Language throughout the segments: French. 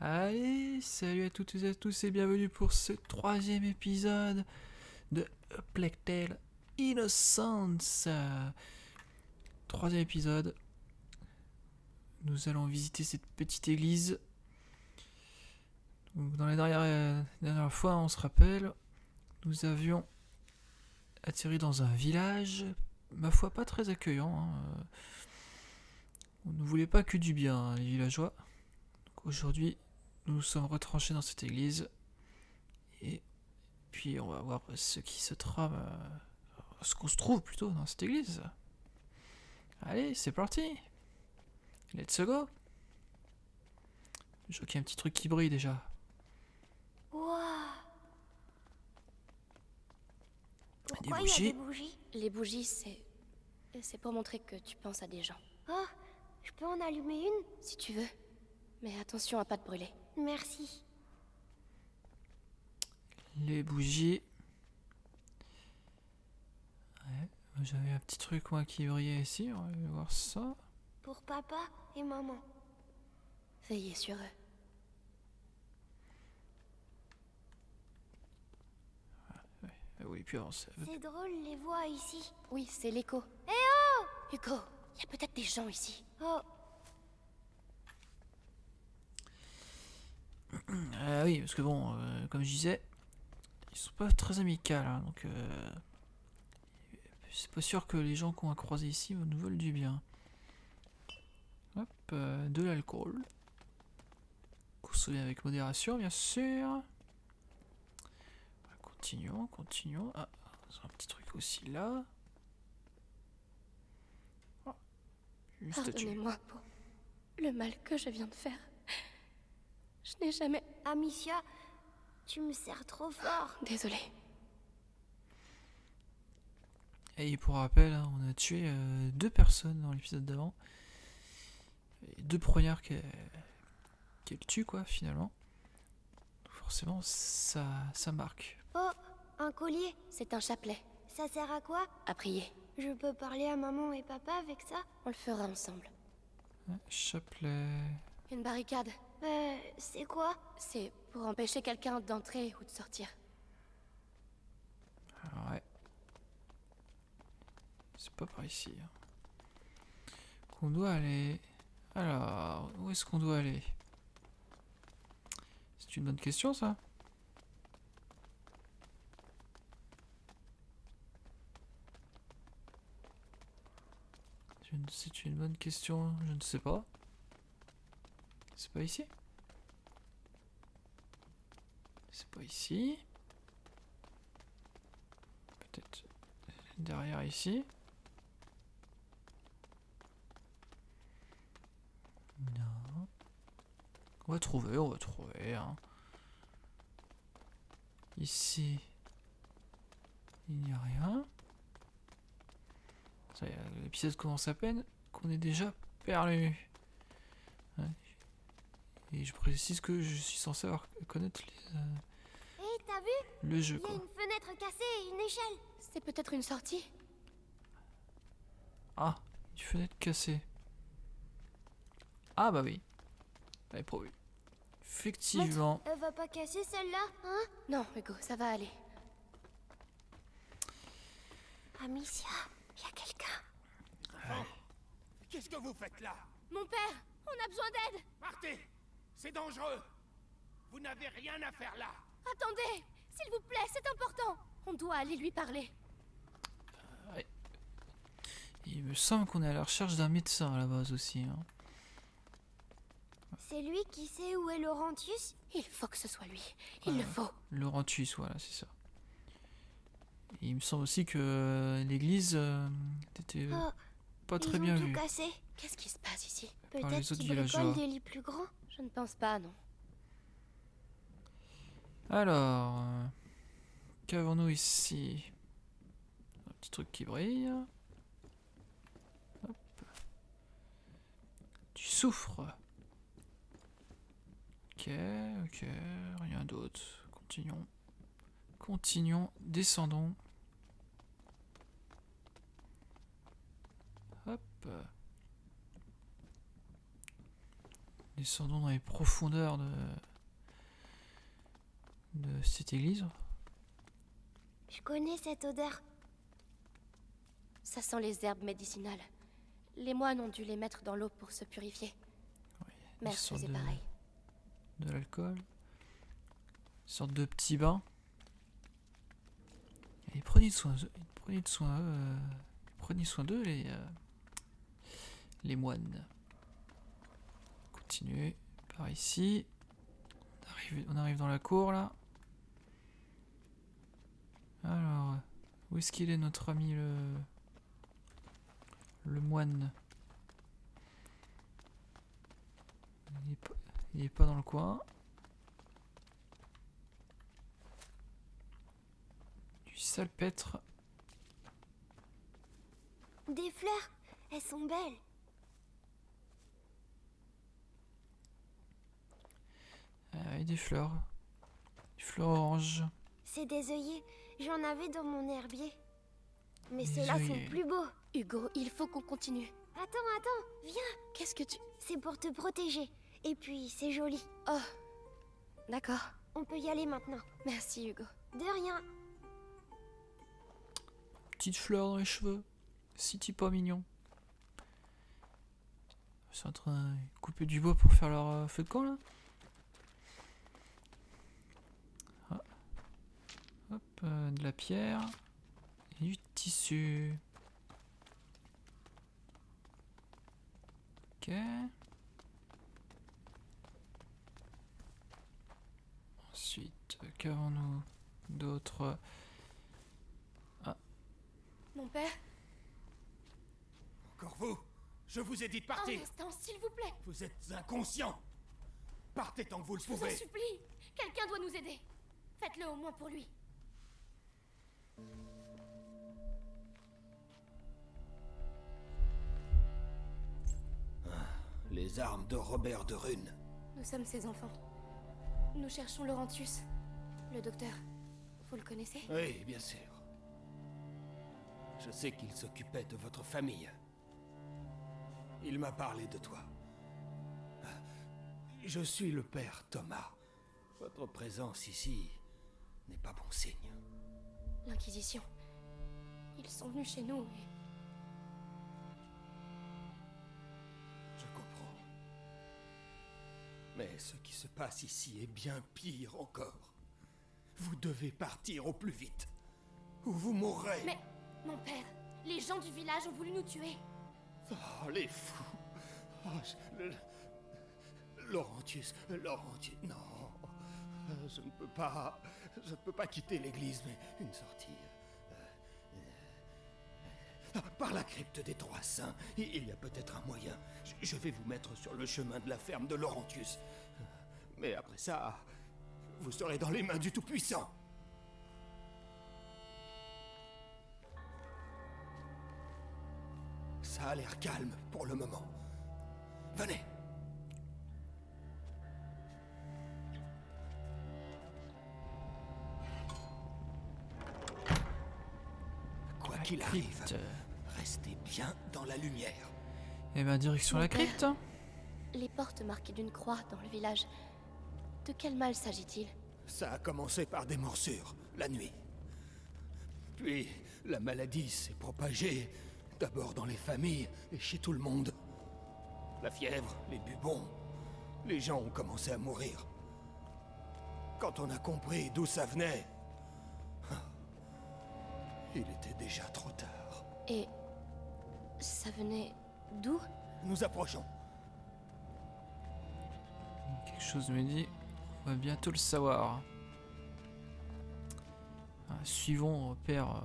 Allez, salut à toutes et à tous et bienvenue pour ce troisième épisode de A Plague Tale Innocence. Troisième épisode, nous allons visiter cette petite église. Donc, dans la dernière fois, on se rappelle, nous avions atterri dans un village, ma foi pas très accueillant. On ne voulait pas que du bien, hein, les villageois. Donc, aujourd'hui, nous nous sommes retranchés dans cette église et puis on va voir ce qui se trame, ce qu'on se trouve plutôt dans cette église. Allez, c'est parti. Let's go. Je vois qu'il y a un petit truc qui brille déjà. Waouh! Des Pourquoi il y a bougies. des bougies? Les bougies, c'est pour montrer que tu penses à des gens. Oh, je peux en allumer une? Si tu veux. Mais attention à pas te brûler. Merci. Les bougies. Ouais, j'avais un petit truc moi qui brillait ici, on va voir ça. Pour papa et maman. Veillez sur eux. Oui, puis avancer. C'est drôle les voix ici. Oui, c'est l'écho. Eh oh! Hugo, il y a peut-être des gens ici. Oh, Oui, parce que bon, comme je disais, ils sont pas très amicales, hein, donc c'est pas sûr que les gens qu'on a croisés ici nous veulent du bien. Hop, de l'alcool. Consommer avec modération, bien sûr. Continuons. Ah, c'est un petit truc aussi là. Oh, une statue. Pardonnez-moi pour le mal que je viens de faire. Je n'ai jamais... Amicia, tu me sers trop fort. Désolée. Et pour rappel, hein, on a tué 2 personnes dans l'épisode d'avant. Et 2 premières qu'elle tue, quoi, finalement. Donc forcément, ça marque. Oh, un collier. C'est un chapelet. Ça sert à quoi? À prier. Je peux parler à maman et papa avec ça? On le fera ensemble. Chapelet. Une barricade. C'est quoi? C'est pour empêcher quelqu'un d'entrer ou de sortir. Ah ouais. C'est pas par ici. Hein. Qu'on doit aller. Alors, où est-ce qu'on doit aller? C'est une bonne question, ça. C'est une bonne question, je ne sais pas. C'est pas ici? C'est pas ici. Peut-être derrière ici. Non. On va trouver, hein. Ici, il n'y a rien. Ça y est, l'épisode commence à peine qu'on est déjà perdu. Ouais. Et je précise que je suis censé connaître Hé, t'as vu? le jeu, Il y a quoi. une fenêtre cassée et une échelle. C'est peut-être une sortie. Ah, une fenêtre cassée. Ah bah oui. J'avais prévu. Effectivement. Elle va pas casser celle-là, hein? Non, Hugo, ça va aller. Amicia, il y a quelqu'un. Qu'est-ce que vous faites là? Mon père, on a besoin d'aide. Partez! C'est dangereux! Vous n'avez rien à faire là! Attendez, s'il vous plaît, c'est important. On doit aller lui parler. Il me semble qu'on est à la recherche d'un médecin à la base aussi. Hein. C'est lui qui sait où est Laurentius? Il faut que ce soit lui. Il le faut. Laurentius, voilà, c'est ça. Et il me semble aussi que l'église était Oh, pas très ils ont bien tout vue. cassé. Qu'est-ce qui se passe ici? les Peut-être autres qu'ils villageois. bricolent des lits plus grands. Je ne pense pas, non. Alors, qu'avons-nous ici? Un petit truc qui brille. Hop. Du soufre. Ok, rien d'autre. Continuons, descendons. Hop. Descendons dans les profondeurs de cette église. Je connais cette odeur. Ça sent les herbes médicinales. Les moines ont dû les mettre dans l'eau pour se purifier. Mère Une sorte faisait pareil. de l'alcool. Une sorte de petit bain. Et prenez soin d'eux, les moines. Continuez par ici. On arrive dans la cour là. Alors, où est-ce qu'il est notre ami le moine? Il est pas dans le coin. Du salpêtre. Des fleurs. Elles sont belles. Et des fleurs. Des fleurs oranges. C'est des œillets. J'en avais dans mon herbier. Mais Des ceux-là œillets. sont plus beaux. Hugo, il faut qu'on continue. Attends, viens. Qu'est-ce que tu... C'est pour te protéger. Et puis, c'est joli. Oh, d'accord. On peut y aller maintenant. Merci Hugo. De rien. Petite fleur dans les cheveux. Si t'es pas mignon. Ils sont en train de couper du bois pour faire leur feu de camp là. Ah. Hop, de la pierre. Et du tissu. Ok. Ensuite, qu'avons-nous d'autres? Mon père? Encore vous? Je vous ai dit de Un partir. instant, s'il vous plaît. Vous êtes inconscient. Partez tant que vous le Je vous en pouvez. supplie. Quelqu'un doit nous aider. Faites-le au moins pour lui. Les armes de Robert de Rune. Nous sommes ses enfants. Nous cherchons Laurentius, le docteur. Vous le connaissez? Oui, bien sûr. Je sais qu'il s'occupait de votre famille. Il m'a parlé de toi. Je suis le père Thomas. Votre présence ici n'est pas bon signe. L'Inquisition. Ils sont venus chez nous et... Je comprends. Mais ce qui se passe ici est bien pire encore. Vous devez partir au plus vite. Ou vous mourrez. Mais, mon père, les gens du village ont voulu nous tuer. Oh, les fous. Oh, Laurentius, non. Je ne peux pas quitter l'église, mais une sortie. Par la crypte des Trois Saints, il y a peut-être un moyen. Je vais vous mettre sur le chemin de la ferme de Laurentius. Mais après ça, vous serez dans les mains du Tout-Puissant. Ça a l'air calme pour le moment. Venez. Quoi qu'il arrive, Crypte. restez bien dans la lumière. Et ben direction Mon la père. crypte. Les portes marquées d'une croix dans le village. De quel mal s'agit-il? Ça a commencé par des morsures, la nuit. Puis, la maladie s'est propagée, d'abord dans les familles et chez tout le monde. La fièvre, les bubons, les gens ont commencé à mourir. Quand on a compris d'où ça venait, il était déjà trop tard. Et... ça venait d'où? Nous approchons. Quelque chose me dit, on va bientôt le savoir. Suivons Père...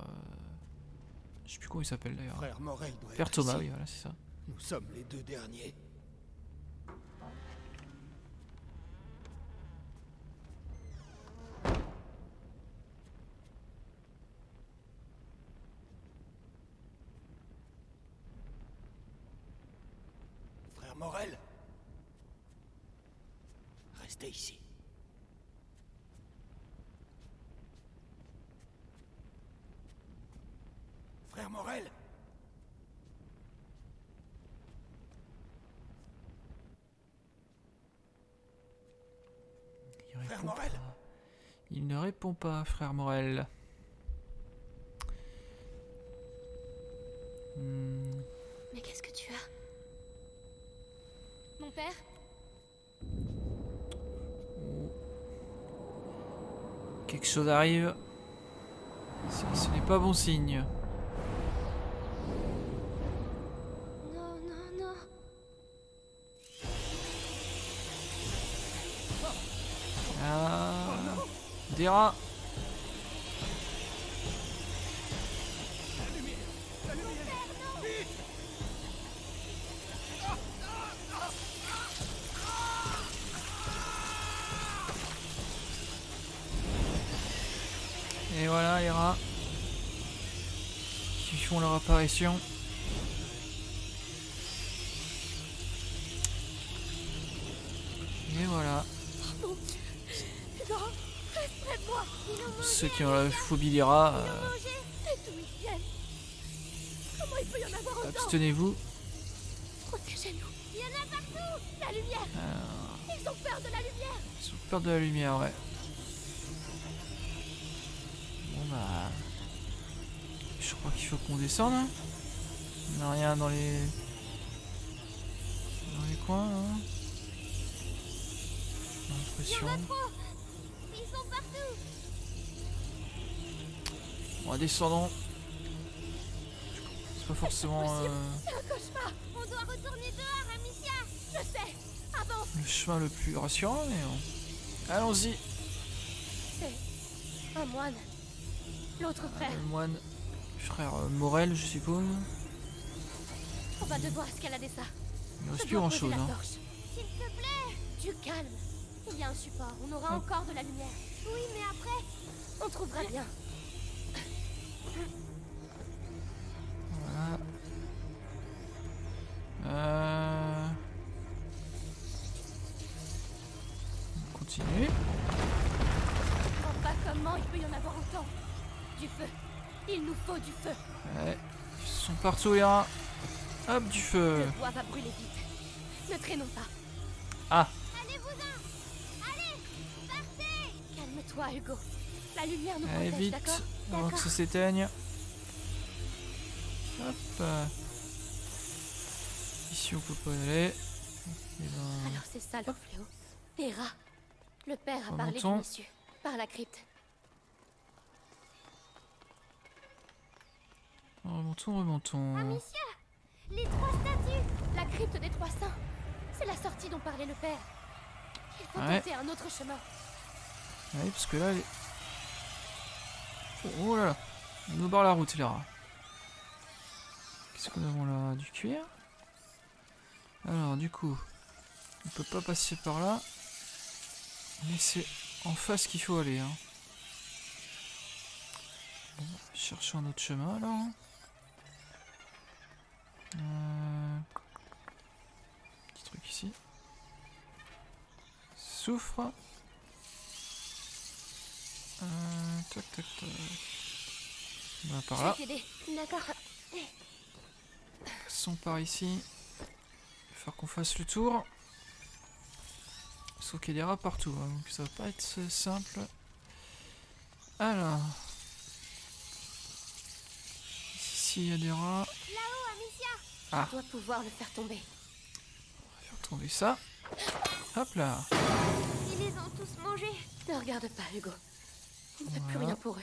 je sais plus comment il s'appelle d'ailleurs. Frère Morel doit Père être Thomas, ici. oui, voilà, c'est ça. Nous sommes les deux derniers. Frère Morel, restez ici. Frère Morel. Frère Morel. Il ne répond pas, frère Morel. Mais qu'est-ce que tu as? Mon père? Oh. Quelque chose arrive. Ce n'est pas bon signe. Non, non, non. Ah, des rats. Et voilà les rats qui font leur apparition. Et voilà. Non, reste près de moi. Ceux qui ont la phobie des rats, Et d'où ils viennent? Comment il peut y en avoir autant? abstenez-vous. Protégez-nous. Il y en a partout. La lumière. Ils ont peur de la lumière. Ils ont peur de la lumière, ouais. Bon bah... Je crois qu'il faut qu'on descende. Hein. Il n'y a rien dans les... Dans les coins, hein. J'ai l'impression. Ils sont partout. Bon, descendons. C'est pas forcément C'est un cauchemar. On doit retourner dehors, Amicia. Je sais. Avance. le chemin le plus rassurant, mais bon. Allons-y. C'est un moine. L'autre frère. Le moine, frère Morel, je suppose. On va devoir escalader ça. Il ne reste Je plus dois grand poser chose. la Hein. torche. S'il te plaît. Du calme. Il y a un support. On aura Hop. encore de la lumière. Oui, mais après. On trouvera bien. Voilà. On continue. Je comprends pas comment il peut y en avoir autant. Du feu. Il nous faut du feu. Ouais. Ils sont partout les rats. Hop, du feu. Le bois va brûler vite. Ne traînons pas. Ah, Allez-vous-en. Allez, partez. Calme-toi, Hugo. La lumière nous allez protège, vite, d'accord? avant que ça s'éteigne. Hop. Ici on peut pas y aller. Et ben, Alors c'est ça le fléau. Des rats. Le père a parlé Remontons. d'une issue. Par la crypte. remontons, remontons. Amicia, les 3 statues. La crypte des Trois Saints. C'est la sortie dont parlait le père. Il faut Ouais. tenter un autre chemin. Oui, parce que là, les... Oh là là, ils nous barrent la route les rats. Qu'est-ce qu'on a là? Du cuir. Alors du coup, on peut pas passer par là. Mais c'est en face qu'il faut aller. Hein. Bon, cherchons un autre chemin alors. Petit truc ici. Soufre. Tac tac tac. On va par Je là. vais t'aider. D'accord. Passons par ici. Il va falloir qu'on fasse le tour. Sauf qu'il y a des rats partout, hein, donc ça va pas être simple. Alors. Ici il y a des rats. Là-haut, Amicia. Ah, On doit pouvoir le faire tomber. on va faire tomber ça. Hop là. Ils les ont tous mangés. Ne regarde pas, Hugo. On ne fait plus Voilà. rien pour eux.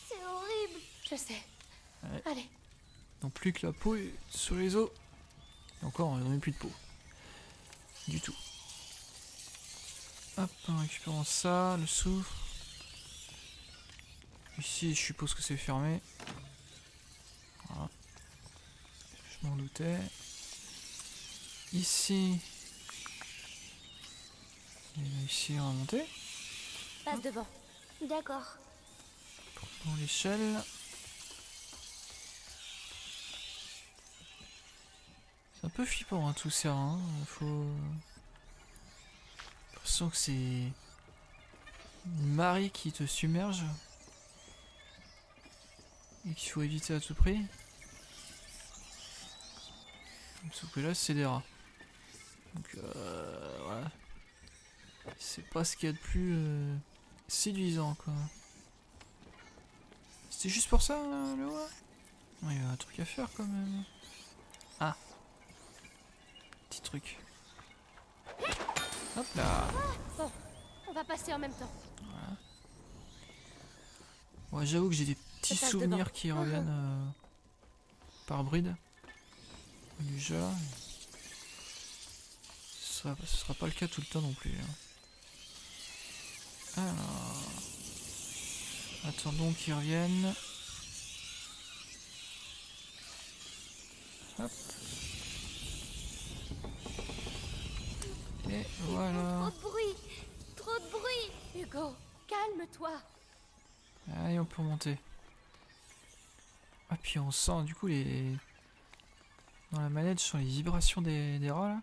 C'est horrible. Je sais. Ouais. Allez. Non plus que la peau est sur les os. Et encore, on n'a même plus de peau. Du tout. Hop, en récupérant ça, le soufre. Ici, je suppose que c'est fermé. Voilà. Je m'en doutais. Ici. Et ici, on va monter. Passe devant. D'accord. Dans l'échelle. C'est un peu flippant hein, tout ça. Hein. Faut. J'ai l'impression que c'est une marée qui te submerge et qu'il faut éviter à tout prix. Sauf que là c'est des rats. Donc voilà. C'est pas ce qu'il y a de plus séduisant, quoi. C'était juste pour ça, le roi? Il y a un truc à faire, quand même. Ah. Petit truc. Hop là. Bon, on va passer en même temps. Ouais, j'avoue que j'ai des petits Je passe souvenirs devant. qui reviennent par bride du jeu. Ce sera pas le cas tout le temps non plus. Hein. Alors, attendons qu'ils reviennent. Hop. Et voilà. Trop de bruit. Trop de bruit. Hugo, calme-toi. Allez, on peut monter. Ah, puis on sent du coup les. Dans la manette, je sens les vibrations des rats là.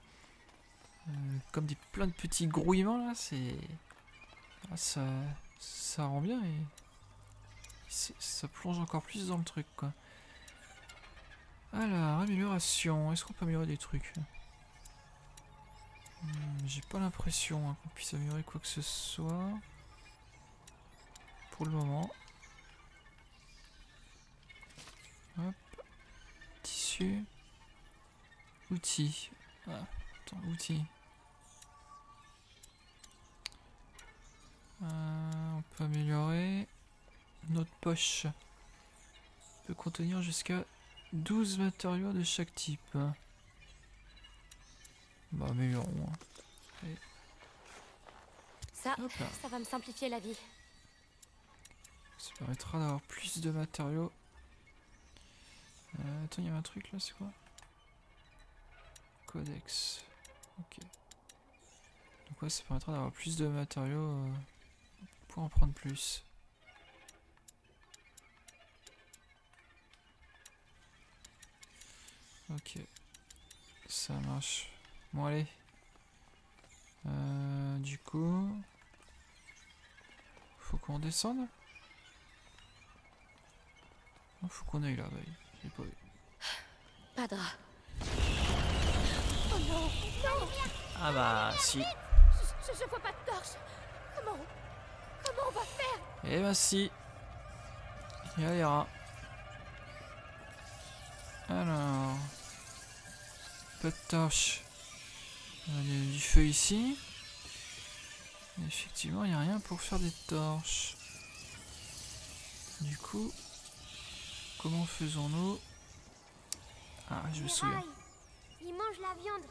Comme plein de petits grouillements là, c'est. Ah, ça rend bien et. Ça plonge encore plus dans le truc quoi. Alors, amélioration. Est-ce qu'on peut améliorer des trucs? J'ai pas l'impression qu'on puisse améliorer quoi que ce soit. Pour le moment. Hop. Tissu. Outils. Ah, attends, outils. On peut améliorer. Notre poche peut contenir jusqu'à 12 matériaux de chaque type. Bah, améliorons. Allez. Ça, Hop là. ça va me simplifier la vie. Ça permettra d'avoir plus de matériaux. Attends, il y avait un truc là, c'est quoi? Codex. Ok. Donc ouais, ça permettra d'avoir plus de matériaux pour en prendre plus. Ok. Ça marche. Bon allez. Du coup... Faut qu'on descende? Non, faut qu'on aille là, bah, j'ai pas vu. Pas de rat. Oh non, non. Ah bah si. Je vois pas de torche. Comment on va faire? Eh ben si. Il y a les rats. Alors. Pas de torche. Il y a du feu ici. Et effectivement, il n'y a rien pour faire des torches. Du coup, comment faisons-nous? Ah, je me Les souviens. rails. Ils mangent la viande.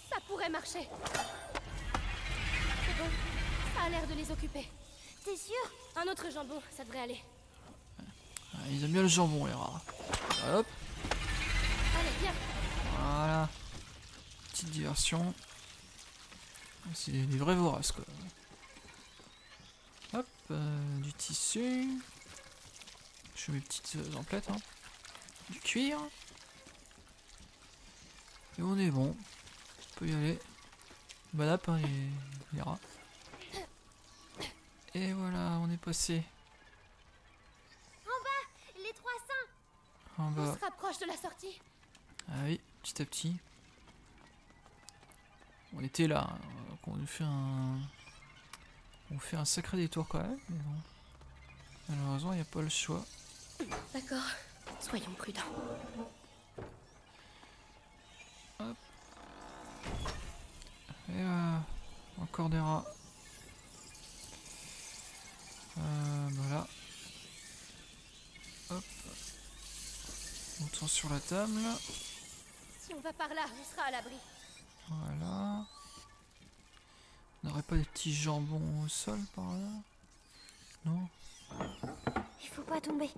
Ça pourrait marcher. C'est bon, ça a l'air de les occuper. T'es sûr? Un autre jambon, ça devrait aller. Ah, ils aiment bien le jambon, les rats. Hop, Allez, viens. voilà. Petite diversion. C'est des vrais voraces, quoi. Hop, du tissu. Je fais mes petites emplettes, hein. Du cuir. Et on est bon. On peut y aller. Bonne app, hein, les rats. Et voilà, on est passé Les 300. en On bas. se rapproche de la sortie. Ah oui, petit à petit. On était là, hein, donc on fait un sacré détour quand même, mais bon. Malheureusement, il n'y a pas le choix. D'accord, soyons prudents. Et encore des rats. Voilà. Hop. Montons sur la table. Si on va par là, on sera à l'abri. Voilà. On n'aurait pas des petits jambons au sol par là? Non? Il faut pas tomber.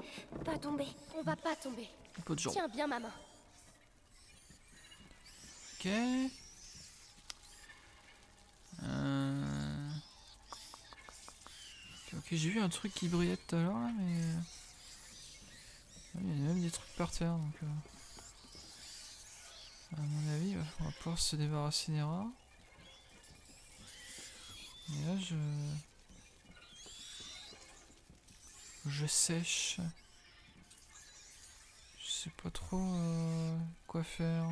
Pas tomber. On va pas tomber. Pas de jambon. Tiens bien ma main. Ok. Ok, j'ai vu un truc qui brillait tout à l'heure là, mais... Il y a même des trucs par terre, donc... À mon avis, on va pouvoir se débarrasser des rats. Et là, je sèche. Je sais pas trop quoi faire.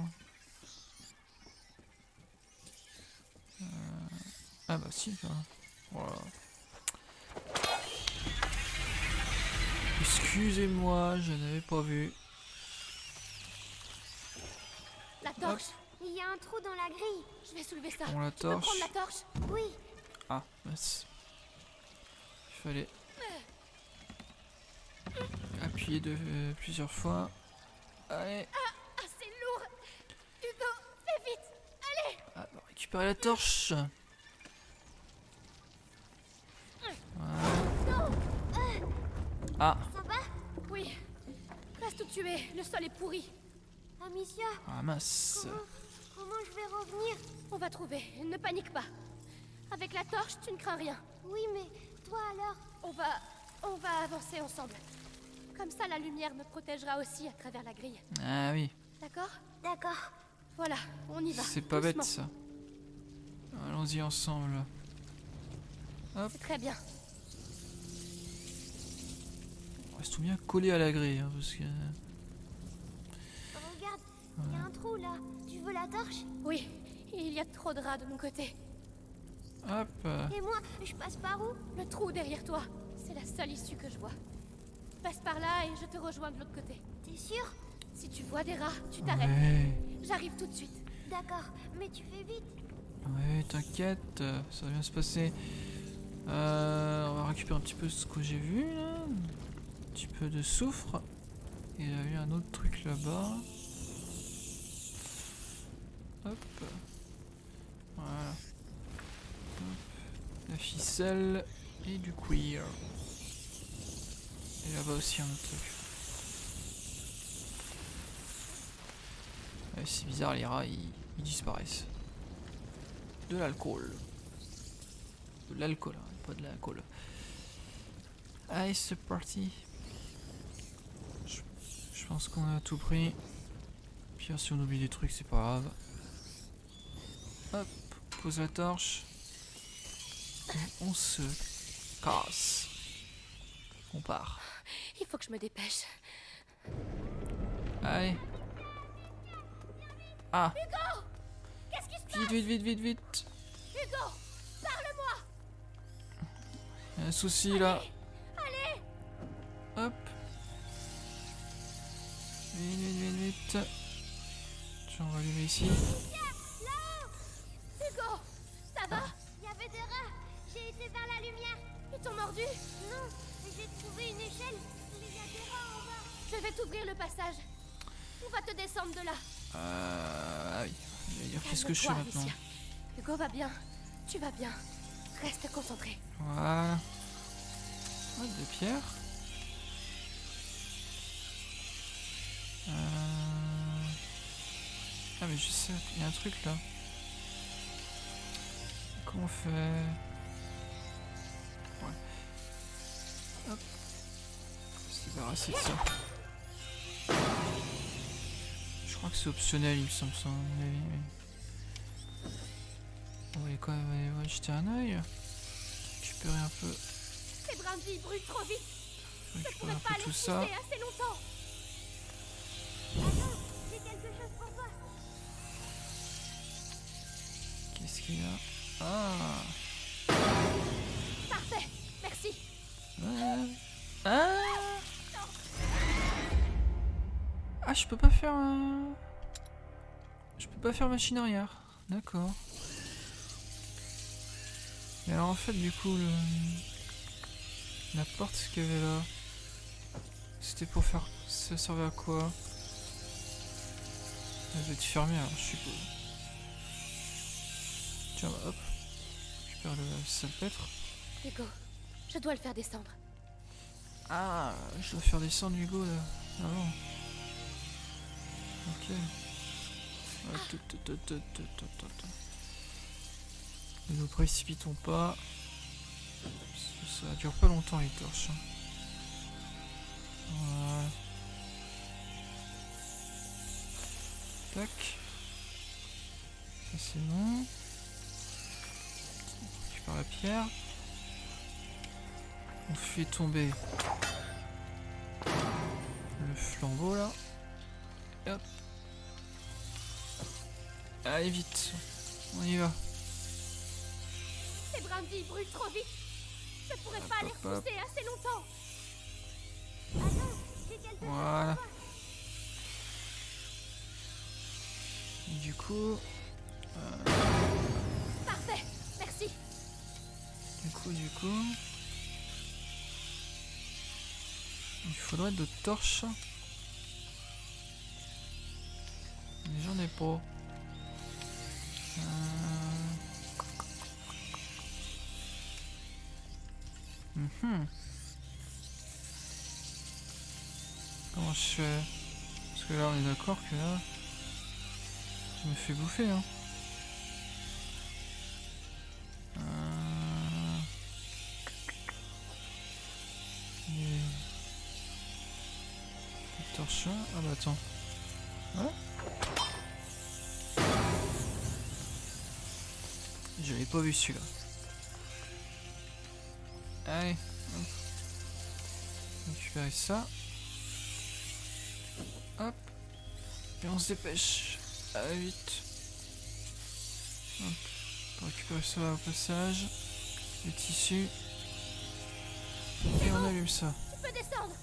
Ah bah si, ça. Voilà. Excusez-moi, je n'avais pas vu. La torche. Il y a un trou dans la grille. Je vais soulever ça. On la Tu peux torche. prendre la torche? Oui. Ah, mince. Il fallait appuyer plusieurs fois. Allez. Ah, c'est lourd. Hugo, fais vite. Allez. Ah, bah, récupérer la torche. Voilà. Ah, Ça va? Oui. Reste où tu es. Le sol est pourri. Amicia, ah mince. comment je vais revenir? On va trouver. Ne panique pas. Avec la torche, tu ne crains rien. Oui, mais toi alors? On va avancer ensemble. Comme ça, la lumière me protégera aussi à travers la grille. Ah oui, D'accord? D'accord. Voilà, on y va. c'est pas doucement. bête ça. Allons-y ensemble. Hop, C'est très bien. on reste tout bien collé à la grille, hein, parce que... Regarde, il y a un trou là. Tu veux la torche? Oui, il y a trop de rats de mon côté. Hop. Et moi, je passe par où? Le trou derrière toi, c'est la seule issue que je vois. Passe par là et je te rejoins de l'autre côté. T'es sûr? Si tu vois des rats, tu t'arrêtes. Ouais, J'arrive tout de suite. D'accord, mais tu fais vite. ouais, t'inquiète, ça va bien se passer. On va récupérer un petit peu ce que j'ai vu là. Un petit peu de soufre. Et il y a eu un autre truc là-bas. Hop. Voilà. Hop. La ficelle et du cuir. Et là-bas aussi un autre truc. Ouais, c'est bizarre, les rats ils disparaissent. De l'alcool. De l'alcool, hein, pas de l'alcool. Allez, c'est parti. Je pense qu'on a tout pris. Puis si on oublie des trucs, c'est pas grave. Hop, pose la torche. Et on se casse. On part. Il faut que je me dépêche. Allez. Ah, Hugo! Qu'est-ce qui se passe? vite, vite, vite, vite, vite. Hugo! Parle-moi! Il y a un souci là. Allez! Hop. Vite, vite, vite, vite. Tiens, on va allumer ici. Hugo! Ça va? Il y avait des rats. J'ai été vers la lumière. Ils t'ont mordu? Non, mais j'ai trouvé une échelle. Il y a des rats en bas. Je vais t'ouvrir le passage. On va te descendre de là. Ah oui. Je vais dire qu'est-ce que je fais Calme-toi, maintenant. Alicia. Hugo va bien. Tu vas bien. Reste concentré. Voilà. Ah, des pierres. Ah mais je sais, il y a un truc là. Comment on fait? Ouais. Hop. Se débarrasser de ça. Je crois que c'est optionnel, il me semble, ça, à mon avis. Mais... on va aller quand même aller jeter un œil. Récupérer un peu. Ces brindilles brûlent trop vite. Je Récupérer pourrais un pas peu les tout ça. pousser assez longtemps. Attends, j'ai quelque chose pour toi. Qu'est-ce qu'il y a? Ah. Parfait. Merci. Ah. Ah, je peux pas faire un... Je peux pas faire machine arrière. D'accord. Et alors en fait du coup la porte qu'il y avait là, c'était pour faire... ça servait à quoi? Elle doit être fermée alors je suppose. Tiens bah, hop. Je perds le salpêtre. Hugo, je dois le faire descendre. Ah, je dois faire descendre Hugo là. Ah bon. Ok. Ne nous précipitons pas. Ça dure pas longtemps les torches. Voilà. Tac. Ça c'est bon. On récupère la pierre. On fait tomber le flambeau là. Et hop. Allez vite. On y va. Ces brindilles brûlent trop vite. Je pourrais pas les hop. repousser assez longtemps. Attends, j'ai quelque chose Voilà. pour toi. Et du coup... Parfait, merci. Du coup... Il faudrait d'autres torches. Mais j'en ai pas. Comment je fais? Parce que là on est d'accord que là... Je me fais bouffer hein. Les torches. Ah bah attends. Voilà. J'avais pas vu celui-là. Allez, hop. Récupérer ça. Hop. Et on se dépêche. Allez, vite. Hop. On récupérer ça au passage. Les tissus. Et on allume ça. Tu peux descendre.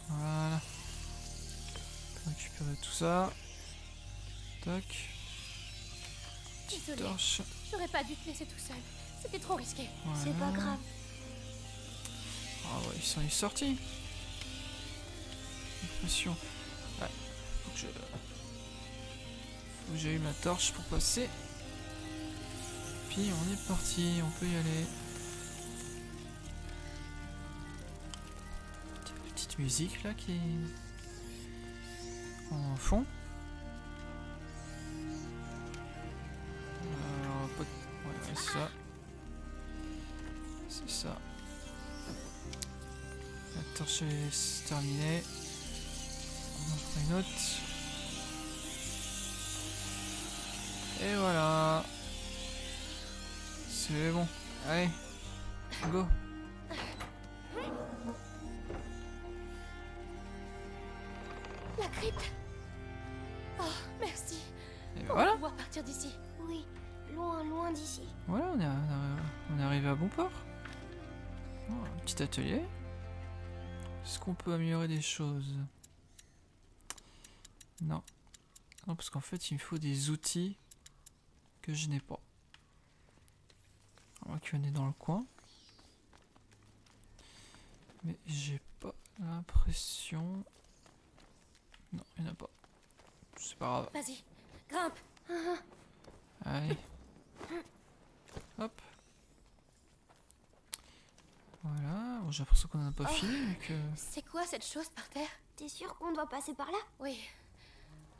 Voilà. On peut récupérer tout ça. Tac. Petite Désolée, torche. j'aurais pas dû te laisser tout seul. C'était trop risqué. C'est pas Voilà. grave. Ah ouais, ils sont sortis. Impression. Ouais. Faut que j'allume la torche pour passer. Puis on est parti, on peut y aller. Petite musique là qui est en fond. Alors, ouais, c'est ça. C'est ça. La torche est terminée. On en fera une autre. Et voilà. C'est bon. Allez. Go. La crypte. Oh, merci. Et On va voilà. pouvoir partir d'ici. Oui, loin, loin d'ici. Voilà, on est arrivé à bon port. Oh, un petit atelier. Est-ce qu'on peut améliorer des choses? Non. Non, parce qu'en fait, il me faut des outils que je n'ai pas. On va qu'on est dans le coin. Mais j'ai pas l'impression... Non, il n'y en a pas. C'est pas grave. Vas-y, grimpe. Allez. Hop. Voilà. Bon, j'ai l'impression qu'on en a pas Oh. fini. Vu que... C'est quoi cette chose par terre? T'es sûr qu'on doit passer par là? Oui.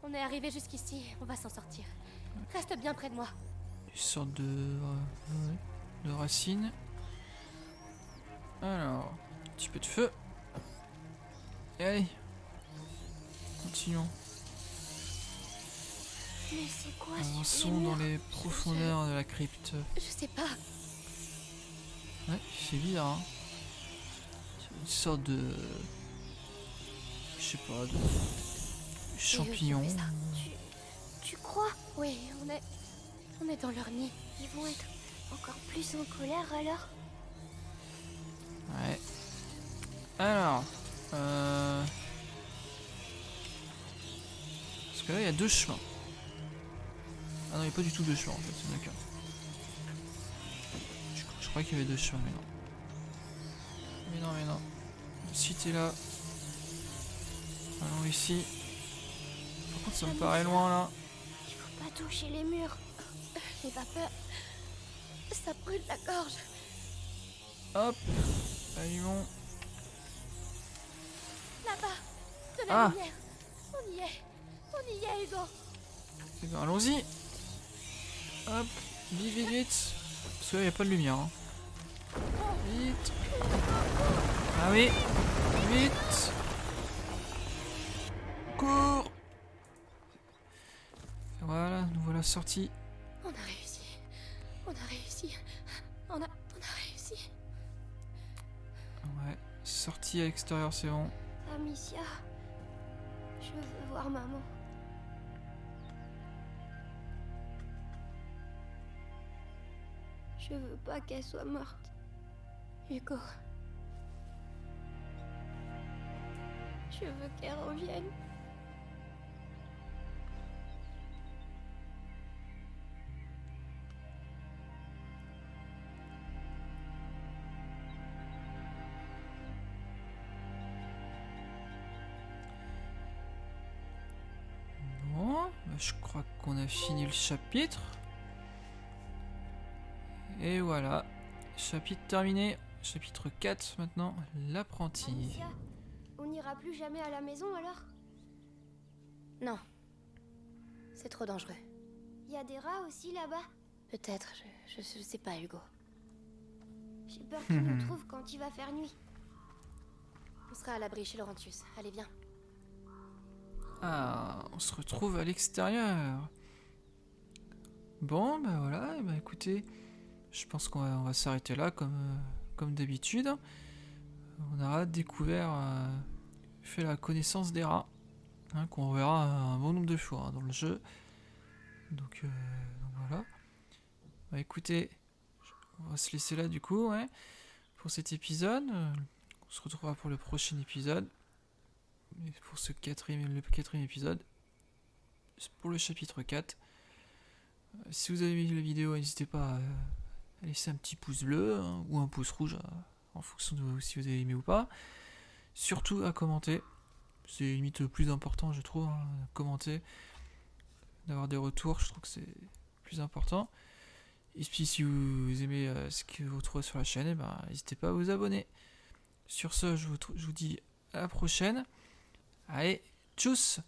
On est arrivé jusqu'ici, on va s'en sortir. Reste bien près de moi. Une sorte ouais, de racine. Alors, un petit peu de feu. Et allez. Continuons. Mais c'est quoi Avançons dans les profondeurs de la crypte. Je sais pas. Ouais, il fait bizarre. Hein. C'est une sorte de... Je sais pas, de... champignon. eux qui ont fait ça. Tu crois? Oui, on est dans leur nid. Ils vont être encore plus en colère alors? Ouais. Alors... Parce que là, il y a deux chemins. Ah non, il n'y a pas du tout deux chemins en fait, c'est d'accord. Je crois qu'il y avait deux chemins, mais non. Mais non. Si t'es là... Allons ici. Par contre, ça me paraît loin là. Il faut pas toucher les murs. J'ai pas peur. Ça brûle la gorge. Hop. Allumons. Là-bas, de la Ah. lumière. On y est, Hugo. Eh ben, allons-y. Hop. Vite. Parce que là, il n'y a pas de lumière. Hein. Vite. Ah oui. Vite. Cours. Voilà, nous voilà sortis. On a réussi. On a réussi. On a réussi. Ouais, sortis à l'extérieur, c'est bon. Amicia, je veux voir maman. Je Je veux pas qu'elle soit morte. Hugo, Je veux qu'elle revienne. Bon, bah, je crois qu'on a fini le chapitre. Et voilà, chapitre terminé. Chapitre 4 maintenant, l'apprenti. Amicia, on n'ira plus jamais à la maison alors? non. C'est trop dangereux. Il y a des rats aussi là-bas. Peut-être, je sais pas, Hugo. J'ai peur qu'ils nous trouvent quand il va faire nuit. On sera à l'abri chez Laurentius. Allez, viens. Ah, on se retrouve à l'extérieur. Bon, bah voilà, et bah écoutez, je pense on va s'arrêter là comme d'habitude. On aura découvert, fait la connaissance des rats, hein, qu'on verra un bon nombre de fois hein, dans le jeu. Donc voilà. Bah écoutez, on va se laisser là du coup, ouais, pour cet épisode. On se retrouvera pour le prochain épisode. Et pour le quatrième épisode. C'est pour le chapitre 4. Si vous avez aimé la vidéo, n'hésitez pas à laisser un petit pouce bleu hein, ou un pouce rouge en fonction de si vous avez aimé ou pas. Surtout à commenter. C'est limite le plus important, je trouve. Hein, commenter. D'avoir des retours, je trouve que c'est le plus important. Et puis si vous aimez ce que vous trouvez sur la chaîne, eh ben, n'hésitez pas à vous abonner. Sur ce, je vous dis à la prochaine. Allez, tchuss!